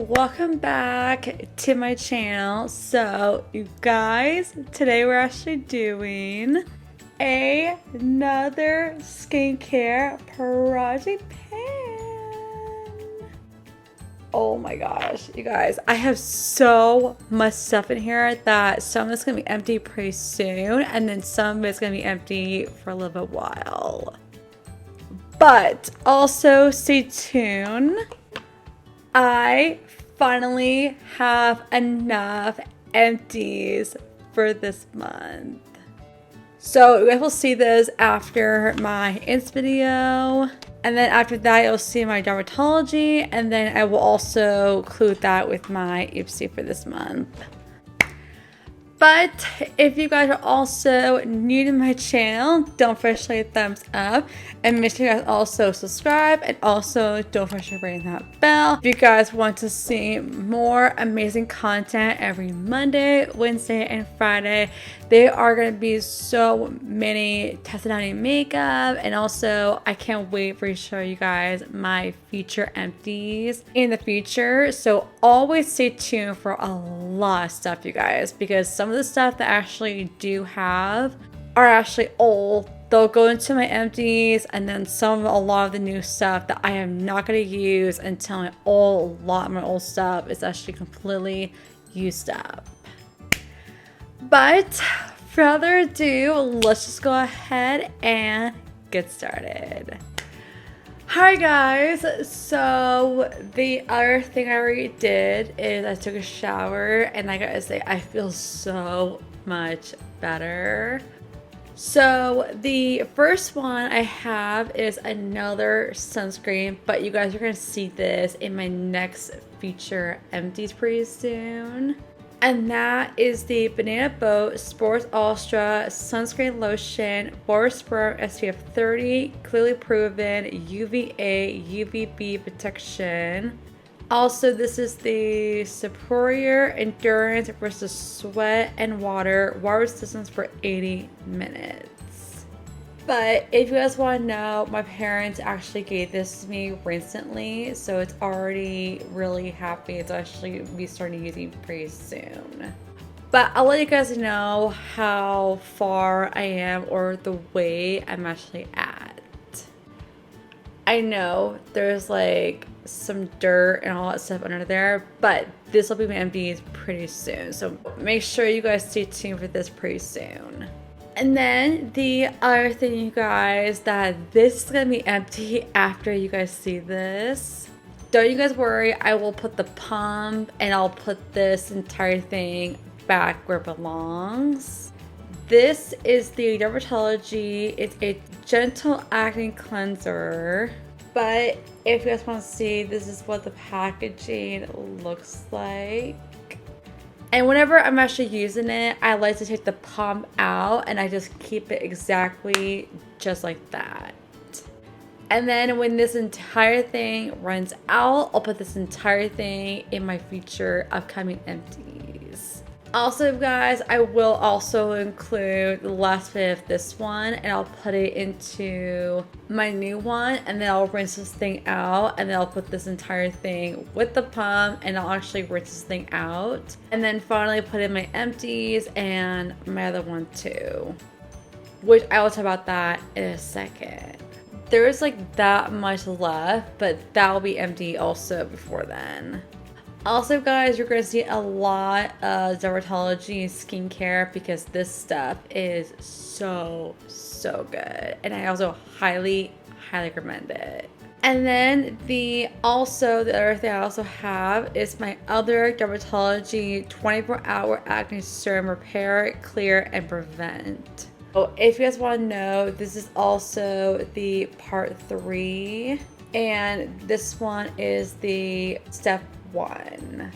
welcome back to my channel. So you guys, today we're actually doing another skincare project pan. Oh my gosh, you guys, I have so much stuff in here that some of it's gonna be empty pretty soon, and then some of it's gonna be empty for a little bit while. But also stay tuned. I finally have enough empties for this month. So you guys will see this after my Insta video. And then after that, you'll see my dermatology. And then I will also include that with my Ipsy for this month. But if you guys are also new to my channel, don't forget to leave a thumbs up and make sure you guys also subscribe, and also don't forget to ring that bell if you guys want to see more amazing content every Monday, Wednesday, and Friday. There are going to be so many testimony makeup, and also I can't wait to show you guys my future empties in the future. So always stay tuned for a lot of stuff, you guys, because some of the stuff that I actually do have are actually old. They'll go into my empties, and then a lot of the new stuff that I am not going to use until a lot of my old stuff is actually completely used up. But further ado, let's just go ahead and get started. Hi guys, so the other thing I already did is I took a shower, and I gotta say I feel so much better. So the first one I have is another sunscreen, but you guys are gonna see this in my next feature empties pretty soon. And that is the Banana Boat Sports Ultra Sunscreen Lotion, Bore Sperm SPF 30, clearly proven UVA, UVB protection. Also, this is the Superior Endurance versus Sweat and Water resistance for 80 minutes. But if you guys want to know, my parents actually gave this to me recently, so it's already really happy to actually be starting using pretty soon. But I'll let you guys know how far I am or the way I'm actually at. I know there's like some dirt and all that stuff under there, but this will be my empties pretty soon, so make sure you guys stay tuned for this pretty soon. And then the other thing, you guys, that this is gonna be empty after you guys see this. Don't you guys worry, I will put the pump and I'll put this entire thing back where it belongs. This is the Dermatology. It's a gentle acne cleanser. But if you guys want to see, this is what the packaging looks like. And whenever I'm actually using it, I like to take the pump out and I just keep it exactly just like that. And then when this entire thing runs out, I'll put this entire thing in my future upcoming empties. Also, guys, I will also include the last bit of this one, and I'll put it into my new one, and then I'll rinse this thing out, and then I'll put this entire thing with the pump, and I'll actually rinse this thing out, and then finally put in my empties and my other one too, which I will talk about that in a second. There is like that much left, but that will be empty also before then. Also, guys, you're going to see a lot of dermatology skincare because this stuff is so good, and I also highly recommend it. And then the other thing I also have is my other dermatology 24-hour acne serum repair, clear, and prevent. So if you guys want to know, this is also the part 3, and this one is the step 1.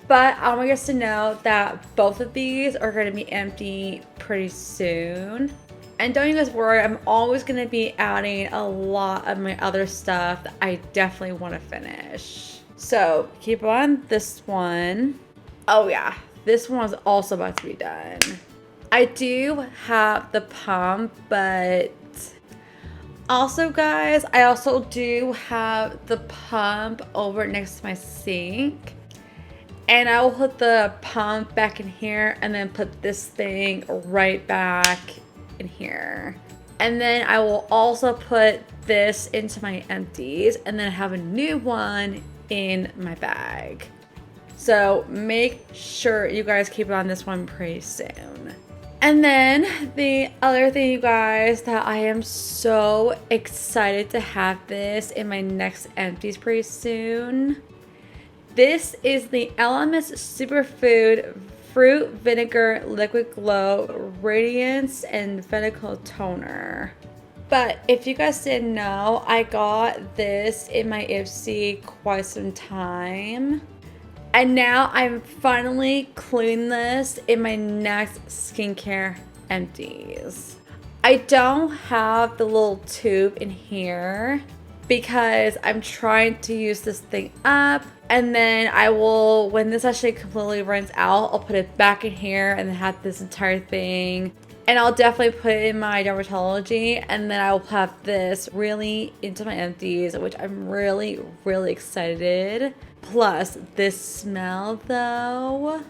But I want you guys to know that both of these are going to be empty pretty soon. And don't you guys worry, I'm always going to be adding a lot of my other stuff that I definitely want to finish. So keep on this one. Oh yeah, this one's also about to be done. I do have the pump, but Also, guys, I also do have the pump over next to my sink. And I will put the pump back in here and then put this thing right back in here. And then I will also put this into my empties and then have a new one in my bag. So make sure you guys keep on this one pretty soon. And then the other thing, you guys, that I am so excited to have this in my next empties pretty soon. This is the LMS Superfood Fruit Vinegar Liquid Glow Radiance and Vinyl Toner. But if you guys didn't know, I got this in my Ipsy quite some time. And now I'm finally cleaning this in my next skincare empties. I don't have the little tube in here because I'm trying to use this thing up. And then I will, when this actually completely runs out, I'll put it back in here and then have this entire thing. And I'll definitely put it in my dermatology. And then I will have this really into my empties, which I'm really, really excited. Plus, this smell though.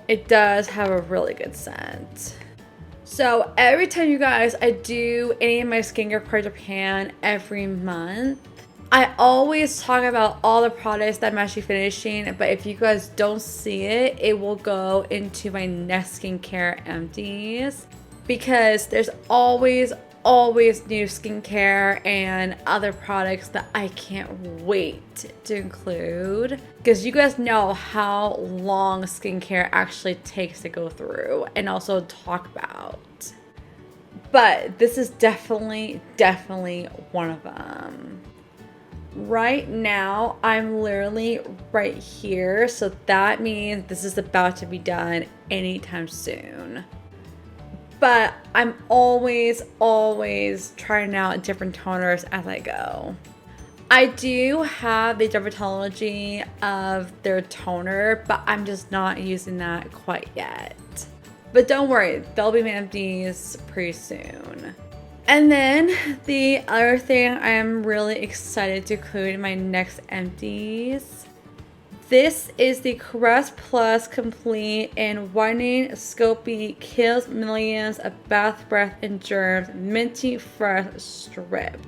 It does have a really good scent. So every time, you guys, I do any of my skincare part Japan every month, I always talk about all the products that I'm actually finishing, but if you guys don't see it, it will go into my next skincare empties because there's always new skincare and other products that I can't wait to include because you guys know how long skincare actually takes to go through and also talk about. But this is definitely one of them. Right now, I'm literally right here, so that means this is about to be done anytime soon. But I'm always trying out different toners as I go. I do have the dermatology of their toner, but I'm just not using that quite yet. But don't worry, they'll be my empties pretty soon. And then the other thing I am really excited to include in my next empties. This is the Caress Plus Complete and Whitening Scopy Kills Millions of Bath Breath and Germs Minty Fresh Stripped.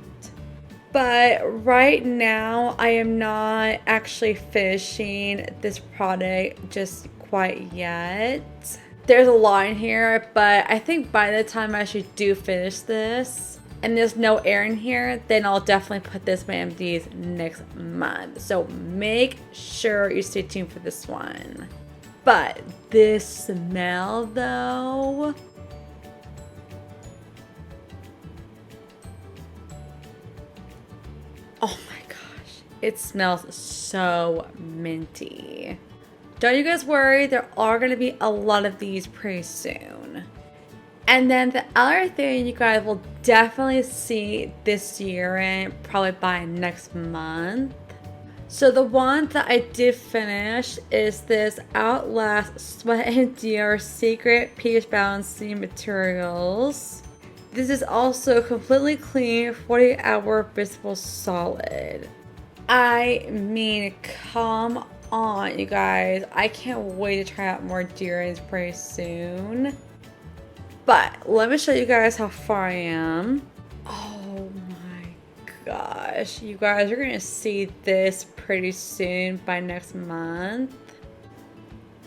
But right now, I am not actually finishing this product just quite yet. There's a lot in here, but I think by the time I actually do finish this, and there's no air in here, then I'll definitely put this in my empties next month. So make sure you stay tuned for this one. But this smell though. Oh my gosh. It smells so minty. Don't you guys worry, there are going to be a lot of these pretty soon. And then the other thing you guys will definitely see this year and probably by next month. So the one that I did finish is this Outlast Sweat and Dior Secret Peach Balancing Materials. This is also completely clean 48-hour visible solid. I mean, come on, you guys. I can't wait to try out more Dior's pretty soon. But let me show you guys how far I am. Oh my gosh. You guys are going to see this pretty soon by next month.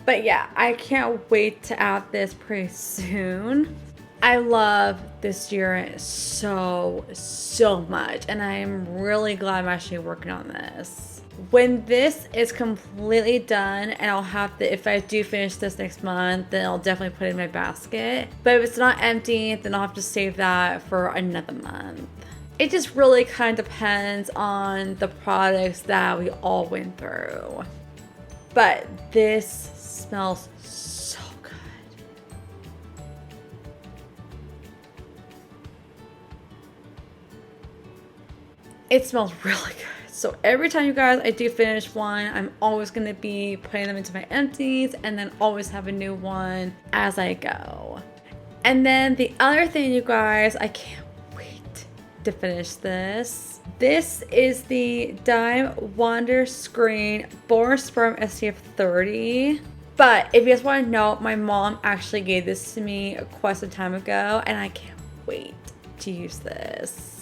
But yeah, I can't wait to add this pretty soon. I love this deodorant so much. And I am really glad I'm actually working on this. When this is completely done, and I'll have to, if I do finish this next month, then I'll definitely put it in my basket. But if it's not empty, then I'll have to save that for another month. It just really kind of depends on the products that we all went through. But this smells so good. It smells really good. So every time you guys I do finish one, I'm always going to be putting them into my empties and then always have a new one as I go. And then the other thing, you guys, I can't wait to finish this. This is the Dime Wander Screen Born Sperm SPF 30. But if you guys want to know, my mom actually gave this to me quite some time ago, and I can't wait to use this.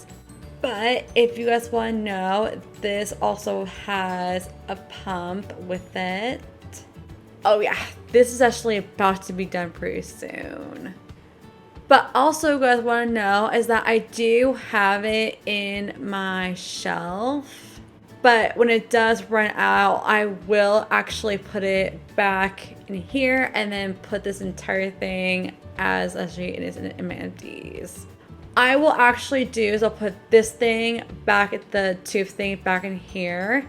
But if you guys want to know, this also has a pump with it. Oh yeah, this is actually about to be done pretty soon. But also, you guys want to know is that I do have it in my shelf. But when it does run out, I will actually put it back in here and then put this entire thing as actually it is in my empties. I will actually do is I'll put this thing back at the tube thing back in here.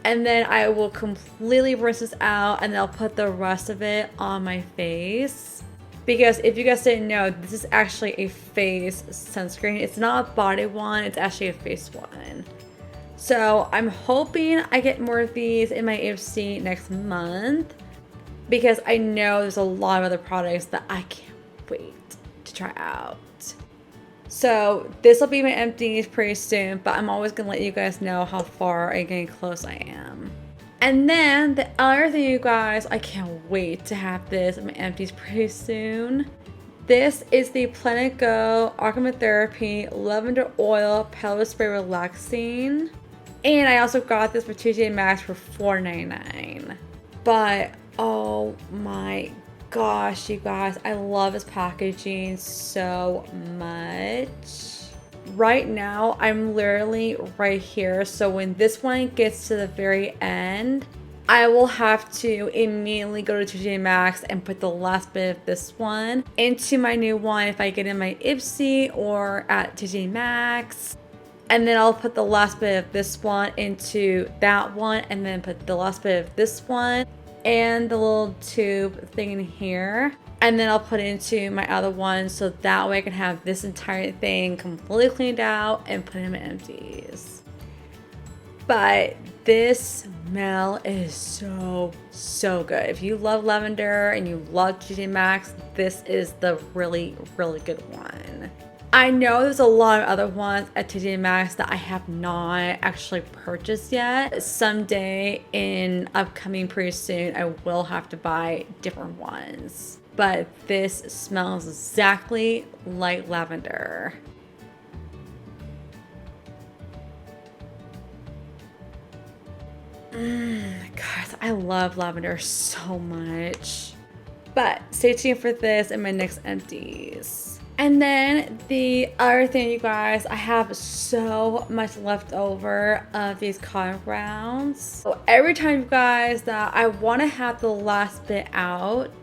And then I will completely rinse this out and then I'll put the rest of it on my face. Because if you guys didn't know, this is actually a face sunscreen. It's not a body one, it's actually a face one. So I'm hoping I get more of these in my AFC next month because I know there's a lot of other products that I can't wait to try out. So this will be my empties pretty soon, but I'm always gonna let you guys know how far and getting close I am. And then the other thing, you guys, I can't wait to have this in my empties pretty soon. This is the Planet Go Aromatherapy Lavender Oil Pellet Spray Relaxing. And I also got this for TJ Maxx for $4.99. But oh my gosh, you guys, I love this packaging so much. Right now, I'm literally right here. So when this one gets to the very end, I will have to immediately go to TJ Maxx and put the last bit of this one into my new one if I get in my Ipsy or at TJ Maxx. And then I'll put the last bit of this one into that one and then put the last bit of this one and the little tube thing in here. And then I'll put it into my other one so that way I can have this entire thing completely cleaned out and put it in my empties. But this smell is so good. If you love lavender and you love TJ Maxx, this is the really good one. I know there's a lot of other ones at TJ Maxx that I have not actually purchased yet. Someday in upcoming pretty soon, I will have to buy different ones. But this smells exactly like lavender. Guys, I love lavender so much. But stay tuned for this in my next empties. And then the other thing, you guys, I have so much left over of these cotton rounds. So every time, you guys, that I want to have the last bit out,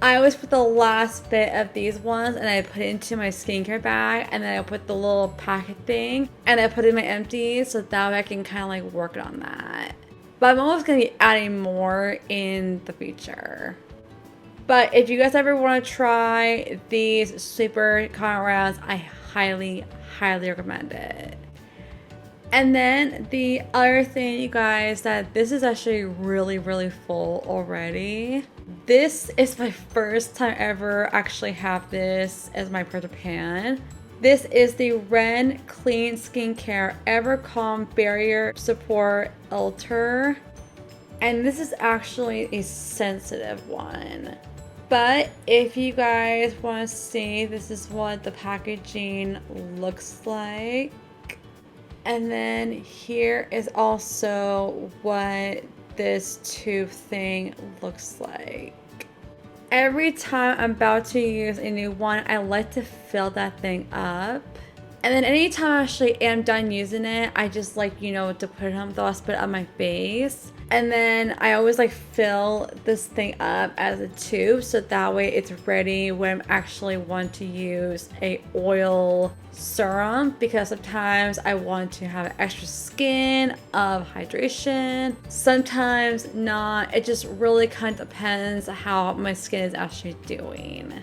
I always put the last bit of these ones and I put it into my skincare bag and then I put the little packet thing and I put it in my empties so that way I can kind of like work on that. But I'm always going to be adding more in the future. But if you guys ever want to try these super cotton rounds, I highly recommend it. And then the other thing, you guys, that this is actually really full already. This is my first time ever actually have this as my Peter Pan. This is the Ren Clean Skincare Evercalm Barrier Support Ultra. And this is actually a sensitive one. But if you guys want to see, this is what the packaging looks like. And then here is also what this tube thing looks like. Every time I'm about to use a new one, I like to fill that thing up. And then anytime I actually am done using it, I just like, you know, to put it on the last bit on my face. And then I always like fill this thing up as a tube so that way it's ready when I actually want to use a oil serum, because sometimes I want to have extra skin of hydration, sometimes not. It just really kind of depends how my skin is actually doing.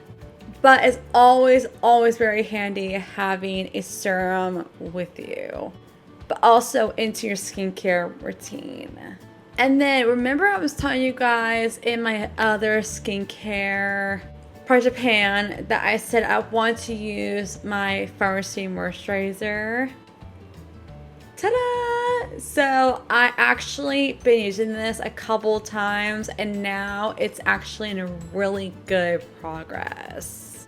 But it's always very handy having a serum with you. but also into your skincare routine. And then remember I was telling you guys in my other skincare project pan that I said I want to use my Farmacy moisturizer. Ta-da! So I actually been using this a couple times and now it's actually in a really good progress.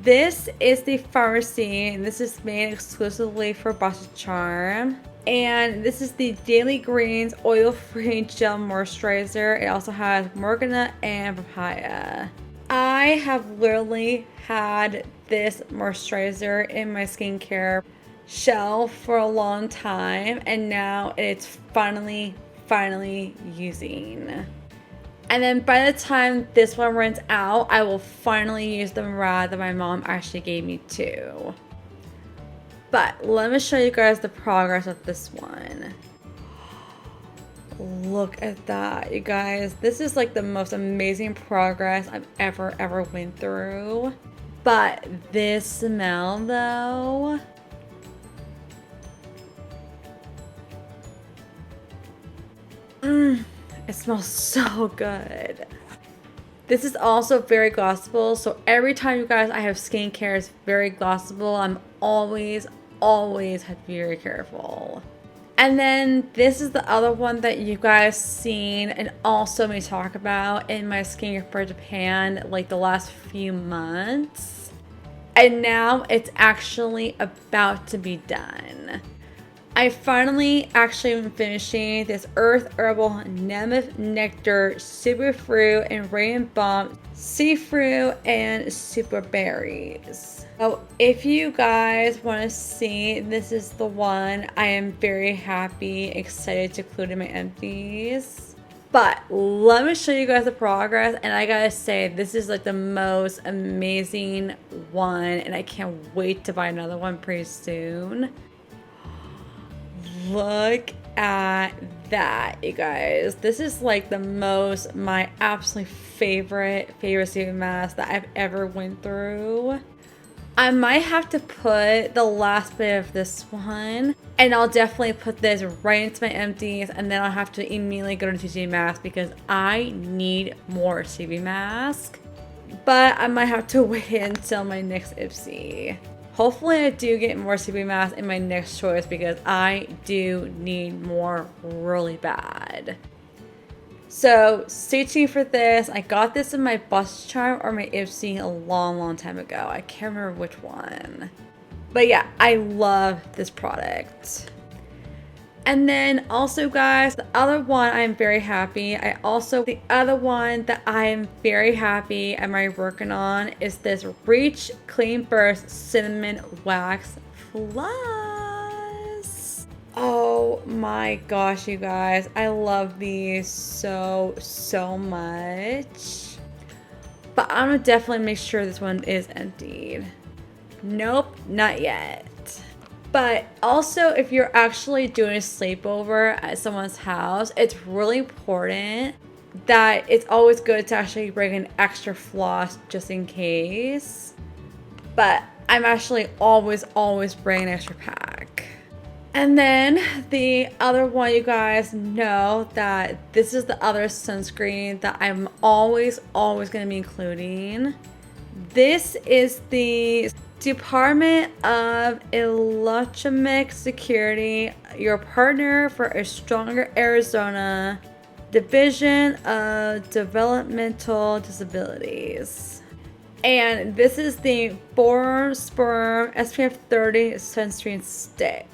This is the Farmacy and this is made exclusively for Boston Charm. And this is the Daily Greens Oil-Free Gel Moisturizer. It also has Morgana and Papaya. I have literally had this moisturizer in my skincare shelf for a long time and now it's finally using. And then by the time this one runs out, I will finally use the Murad that my mom actually gave me too. But let me show you guys the progress of this one. Look at that, you guys. This is like the most amazing progress I've ever went through. But this smell though. It smells so good. This is also very glossable, so every time you guys I have skincare is very glossable. I'm always have to be very careful. And then this is the other one that you guys seen and also me talk about in my skincare for Japan like the last few months. And now it's actually about to be done. I finally actually am finishing this Earth Herbal Nemeth Nectar Superfruit and Radiant Balm Seafruit and Super Berries. So if you guys want to see, this is the one I am very happy, excited to include in my empties. But let me show you guys the progress, and I gotta say this is like the most amazing one and I can't wait to buy another one pretty soon. Look at that, you guys. This is like my absolute favorite sleeping mask that I've ever went through. I might have to put the last bit of this one and I'll definitely put this right into my empties and then I'll have to immediately go to CC mask because I need more CB mask. But I might have to wait until my next Ipsy. Hopefully I do get more CB masks in my next choice because I do need more really bad. So stay tuned for this. I got this in my Boston Charm or my Ipsy a long time ago. I can't remember which one. But yeah, I love this product. And then also guys, the other one I'm very happy. The other one that I am very happy am I working on is this Reach Clean Burst Cinnamon Wax Floss. Oh my gosh, you guys. I love these so much. But I'm gonna definitely make sure this one is emptied. Nope, not yet. But also, if you're actually doing a sleepover at someone's house, it's really important that it's always good to actually bring an extra floss just in case. But I'm actually always bringing an extra pack. And then the other one, you guys know that this is the other sunscreen that I'm always going to be including. This is the Department of Electronic Security, your partner for a stronger Arizona, Division of Developmental Disabilities. And this is the Boron Sperm SPF 30 sunscreen stick.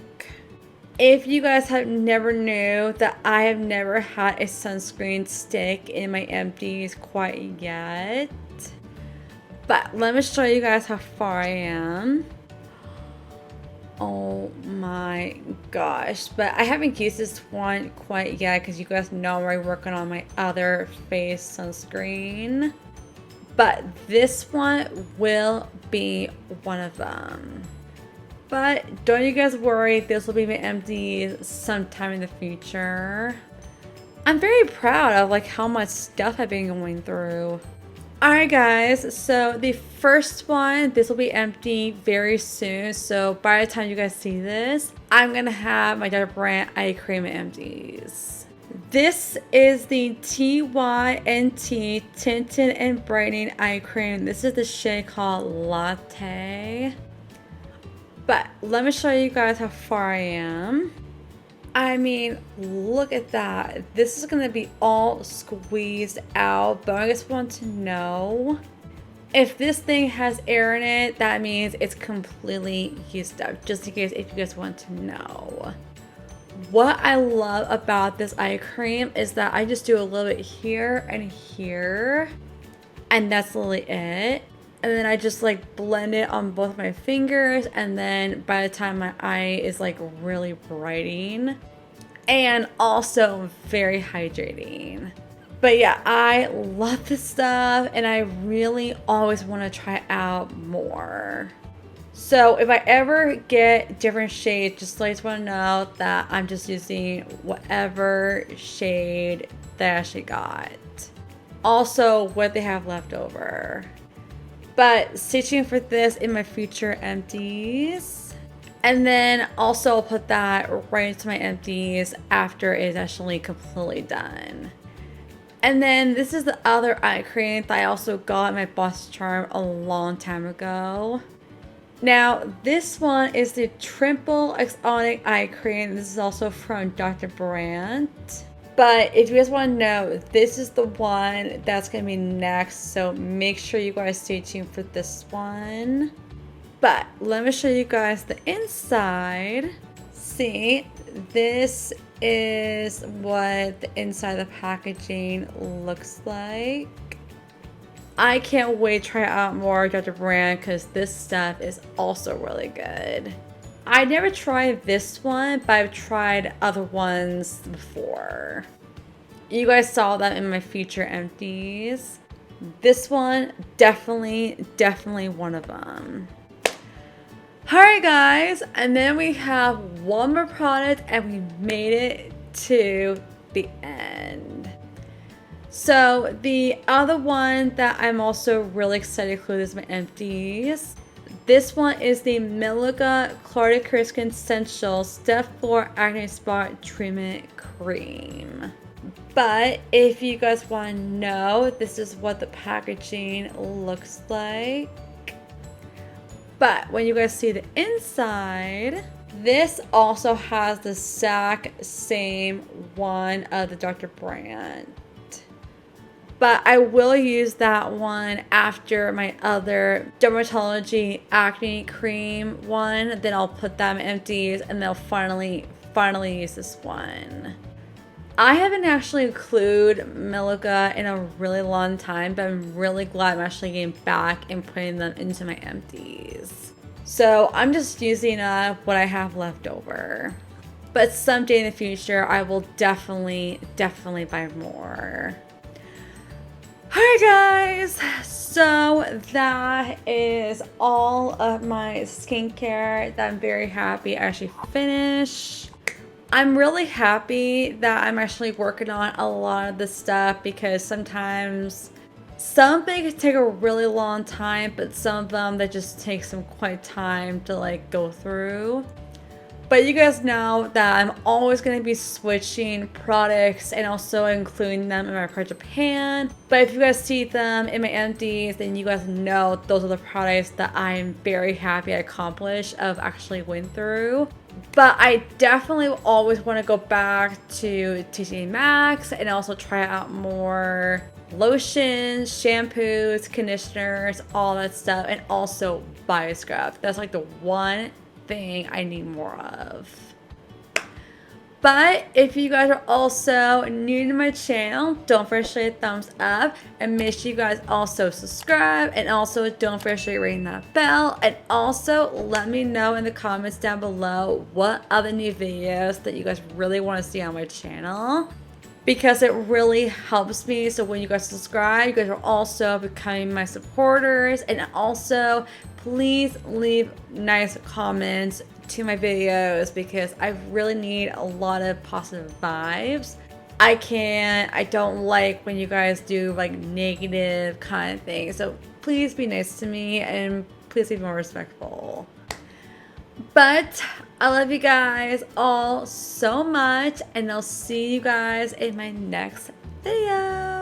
If you guys have never knew that I have never had a sunscreen stick in my empties quite yet. But let me show you guys how far I am. Oh my gosh. But I haven't used this one quite yet because you guys know I'm working on my other face sunscreen. But this one will be one of them. But don't you guys worry, this will be my empties sometime in the future. I'm very proud of like how much stuff I've been going through. Alright guys, so the first one, this will be empty very soon. So by the time you guys see this, I'm gonna have my Dr. Brandt eye cream empties. This is the TYNT Tinted and Brightening Eye Cream. This is the shade called Latte. But let me show you guys how far I am. I mean, look at that. This is gonna be all squeezed out, but I just want to know if this thing has air in it, that means it's completely used up, just in case if you guys want to know. What I love about this eye cream is that I just do a little bit here and here, and that's literally it. And then I just like blend it on both my fingers, and then by the time my eye is like really brightening and also very hydrating. But yeah, I love this stuff and I really always want to try out more. So if I ever get different shades, just want to know that I'm just using whatever shade that I actually got. Also what they have left over. But stay tuned for this in my future empties. And then also I'll put that right into my empties after it's actually completely done. And then this is the other eye cream that I also got in my Boston Charm a long time ago. Now this one is the Triple Exotic Eye Cream. This is also from Dr. Brandt. But if you guys want to know, this is the one that's going to be next. So make sure you guys stay tuned for this one. But let me show you guys the inside. See, this is what the inside of the packaging looks like. I can't wait to try out more Dr. Brandt because this stuff is also really good. I never tried this one, but I've tried other ones before. You guys saw them in my future empties. This one, definitely one of them. Alright guys, and then we have one more product and we made it to the end. So the other one that I'm also really excited to include is my empties. This one is the Milica Clarity Essential Step 4 Acne Spot Treatment Cream. But if you guys want to know, this is what the packaging looks like. But when you guys see the inside, this also has the exact same one of the Dr. Brandt. But I will use that one after my other Dermatology Acne Cream one. Then I'll put them empties and they'll finally use this one. I haven't actually included Milica in a really long time, but I'm really glad I'm actually getting back and putting them into my empties. So I'm just using what I have left over. But someday in the future, I will definitely buy more. Alright guys, so that is all of my skincare that I'm very happy I actually finished. I'm really happy that I'm actually working on a lot of this stuff because sometimes some things take a really long time, but some of them that just take some quite time to like go through. But you guys know that I'm always going to be switching products and also including them in my Project Japan. But if you guys see them in my empties, then you guys know those are the products that I'm very happy I accomplished of actually went through. But I definitely always want to go back to TCA Maxx and also try out more lotions, shampoos, conditioners, all that stuff, and also BioScrub. That's like the one thing I need more of. But if you guys are also new to my channel, don't forget to hit a thumbs up and make sure you guys also subscribe, and also don't forget to ring that bell, and also let me know in the comments down below what other new videos that you guys really want to see on my channel, because it really helps me. So when you guys subscribe, you guys are also becoming my supporters, and also please leave nice comments to my videos because I really need a lot of positive vibes I don't like when you guys do like negative kind of things. So please be nice to me and please be more respectful. But I love you guys all so much, and I'll see you guys in my next video.